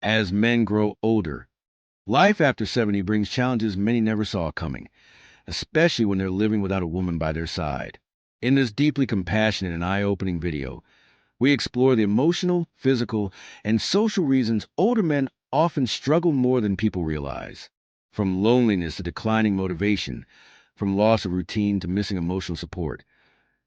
As men grow older, life after 70 brings challenges many never saw coming, especially when they're living without a woman by their side. In this deeply compassionate and eye-opening video, we explore the emotional, physical, and social reasons older men often struggle more than people realize. From loneliness to declining motivation, from loss of routine to missing emotional support,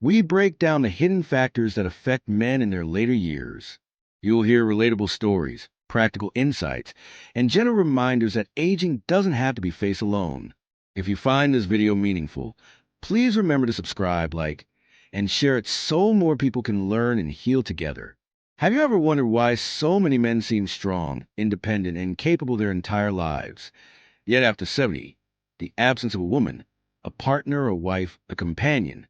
we break down the hidden factors that affect men in their later years. You'll hear relatable stories, practical insights, and gentle reminders that aging doesn't have to be faced alone. If you find this video meaningful, please remember to subscribe, like, and share it so more people can learn and heal together. Have you ever wondered why so many men seem strong, independent, and capable their entire lives? Yet after 70, the absence of a woman, a partner, a wife, a companion,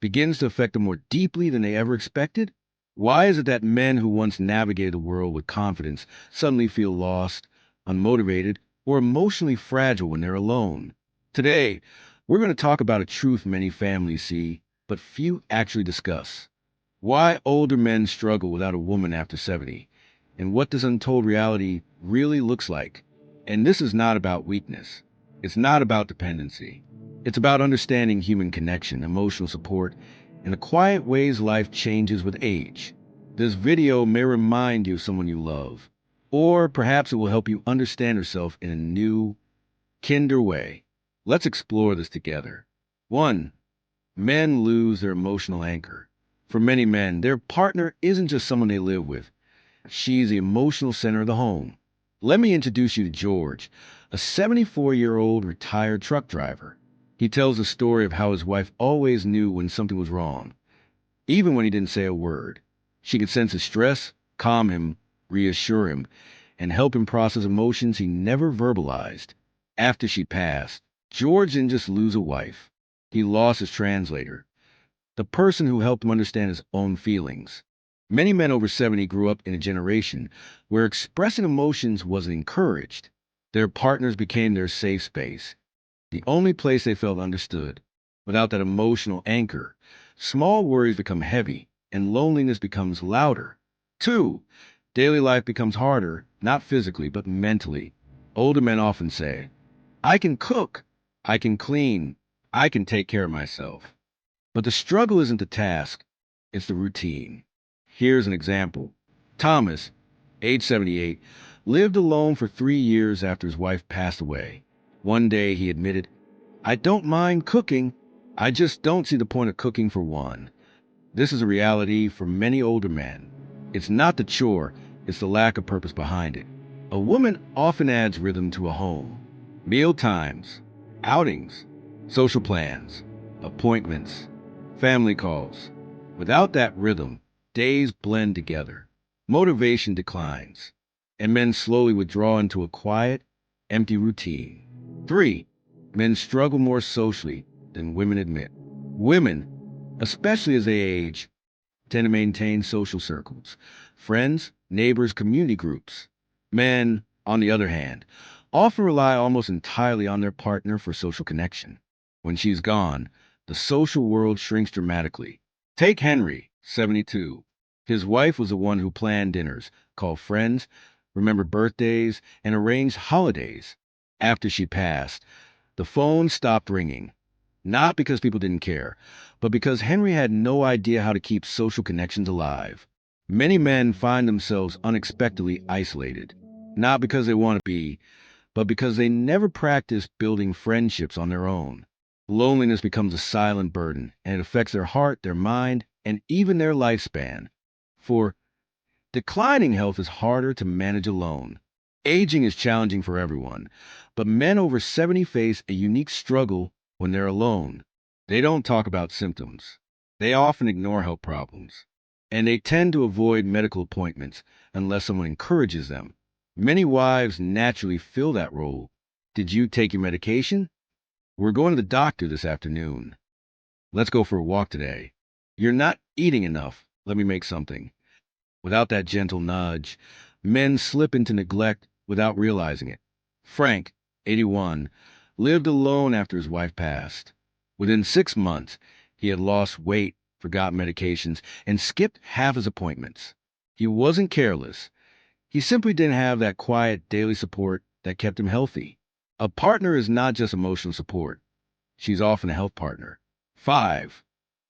begins to affect them more deeply than they ever expected? Why is it that men who once navigated the world with confidence suddenly feel lost, unmotivated, or emotionally fragile when they're alone? Today, we're going to talk about a truth many families see, but few actually discuss. Why older men struggle without a woman after 70, and what this untold reality really looks like. And this is not about weakness. It's not about dependency. It's about understanding human connection, emotional support, and the quiet ways life changes with age. This video may remind you of someone you love, or perhaps it will help you understand yourself in a new, kinder way. Let's explore this together. 1. Men lose their emotional anchor. For many men, their partner isn't just someone they live with. She's the emotional center of the home. Let me introduce you to George, a 74-year-old retired truck driver. He tells the story of how his wife always knew when something was wrong, even when he didn't say a word. She could sense his stress, calm him, reassure him, and help him process emotions he never verbalized. After she passed, George didn't just lose a wife. He lost his translator, the person who helped him understand his own feelings. Many men over 70 grew up in a generation where expressing emotions wasn't encouraged. Their partners became their safe space, the only place they felt understood. Without that emotional anchor, small worries become heavy and loneliness becomes louder. 2. Daily life becomes harder, not physically, but mentally. Older men often say, I can cook, I can clean, I can take care of myself. But the struggle isn't the task, it's the routine. Here's an example. Thomas, age 78, lived alone for 3 years after his wife passed away. One day he admitted, I don't mind cooking. I just don't see the point of cooking for one. This is a reality for many older men. It's not the chore, it's the lack of purpose behind it. A woman often adds rhythm to a home. Meal times, outings, social plans, appointments, family calls. Without that rhythm, days blend together. Motivation declines, and men slowly withdraw into a quiet, empty routine. 3. Men struggle more socially than women admit. Women, especially as they age, tend to maintain social circles, friends, neighbors, community groups. Men, on the other hand, often rely almost entirely on their partner for social connection. When she's gone, the social world shrinks dramatically. Take Henry, 72. His wife was the one who planned dinners, called friends, remembered birthdays, and arranged holidays. After she passed, the phone stopped ringing. Not because people didn't care, but because Henry had no idea how to keep social connections alive. Many men find themselves unexpectedly isolated, not because they want to be, but because they never practiced building friendships on their own. Loneliness becomes a silent burden, and it affects their heart, their mind, and even their lifespan. For declining health is harder to manage alone. Aging is challenging for everyone, but men over 70 face a unique struggle when they're alone. They don't talk about symptoms. They often ignore health problems. And they tend to avoid medical appointments unless someone encourages them. Many wives naturally fill that role. Did you take your medication? We're going to the doctor this afternoon. Let's go for a walk today. You're not eating enough. Let me make something. Without that gentle nudge, men slip into neglect without realizing it. Frank, 81, lived alone after his wife passed. Within 6 months, he had lost weight, forgot medications, and skipped half his appointments. He wasn't careless. He simply didn't have that quiet daily support that kept him healthy. A partner is not just emotional support. She's often a health partner. 5.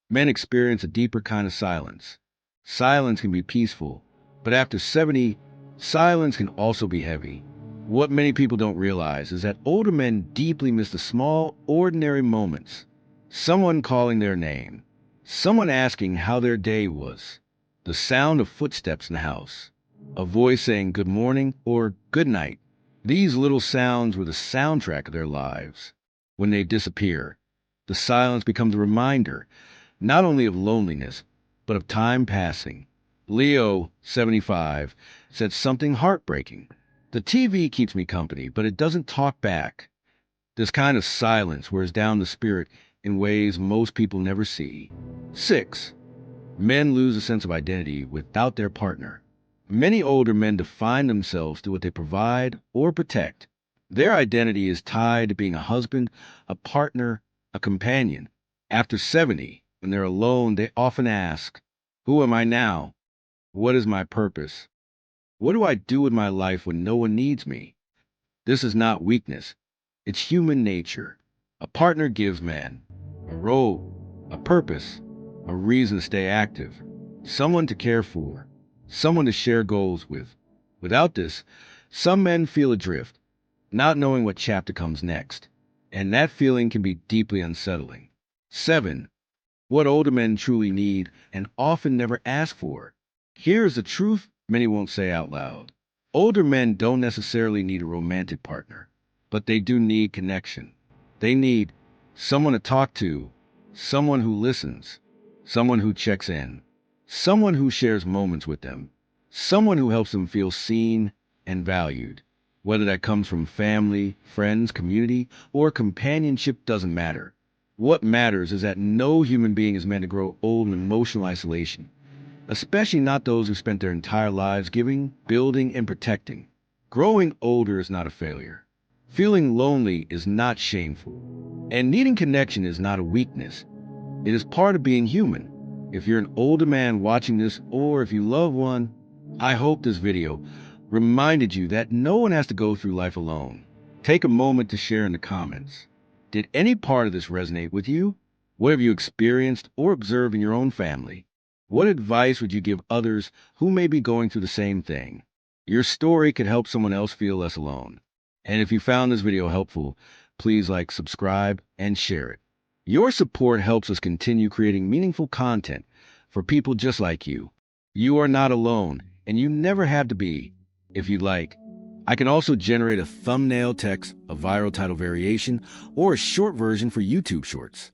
Men experience a deeper kind of silence. Silence can be peaceful, but after 70, silence can also be heavy. What many people don't realize is that older men deeply miss the small, ordinary moments. Someone calling their name, someone asking how their day was, the sound of footsteps in the house, a voice saying good morning or good night. These little sounds were the soundtrack of their lives. When they disappear, the silence becomes a reminder not only of loneliness, but of time passing. Leo, 75, said something heartbreaking. The TV keeps me company, but it doesn't talk back. This kind of silence wears down the spirit in ways most people never see. 6. Men lose a sense of identity without their partner. Many older men define themselves through what they provide or protect. Their identity is tied to being a husband, a partner, a companion. After 70, when they're alone, they often ask, who am I now? What is my purpose? What do I do with my life when no one needs me? This is not weakness. It's human nature. A partner gives man a role, a purpose, a reason to stay active, someone to care for, someone to share goals with. Without this, some men feel adrift, not knowing what chapter comes next, and that feeling can be deeply unsettling. 7. What older men truly need and often never ask for. Here is the truth many won't say out loud. Older men don't necessarily need a romantic partner, but they do need connection. They need someone to talk to, someone who listens, someone who checks in, someone who shares moments with them, someone who helps them feel seen and valued. Whether that comes from family, friends, community, or companionship doesn't matter. What matters is that no human being is meant to grow old in emotional isolation, especially not those who spent their entire lives giving, building, and protecting. Growing older is not a failure. Feeling lonely is not shameful. And needing connection is not a weakness. It is part of being human. If you're an older man watching this, or if you love one, I hope this video reminded you that no one has to go through life alone. Take a moment to share in the comments. Did any part of this resonate with you? What have you experienced or observed in your own family? What advice would you give others who may be going through the same thing? Your story could help someone else feel less alone. And if you found this video helpful, please like, subscribe, and share it. Your support helps us continue creating meaningful content for people just like you. You are not alone, and you never have to be. If you'd like, I can also generate a thumbnail text, a viral title variation, or a short version for YouTube Shorts.